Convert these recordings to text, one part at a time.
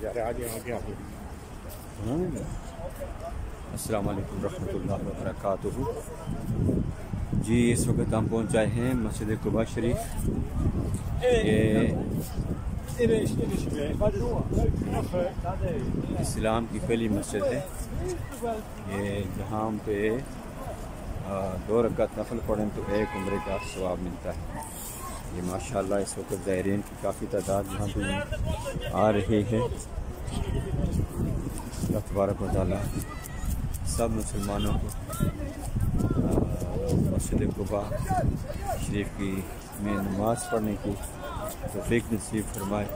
अस्सलाम वालेकुम रहमतुल्लाहि व बरकातुहू। जी इस वक्त हम पहुँच आए हैं मस्जिद कुबा शरीफ। ये इस्लाम की पहली मस्जिद है ये, जहाँ पे 2 रकात नफल पढ़ें तो 1 उम्रे का सवाब मिलता है। ये माशाअल्लाह इस वक्त ज़ायरीन की काफ़ी तादाद यहाँ पे आ रही है। अल्लाह तबारक व तआला सब मुसलमानों को मस्जिद कुबा शरीफ की में नमाज पढ़ने की तौफीक नसीब फरमाए।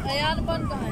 अयान बन कहाँ है?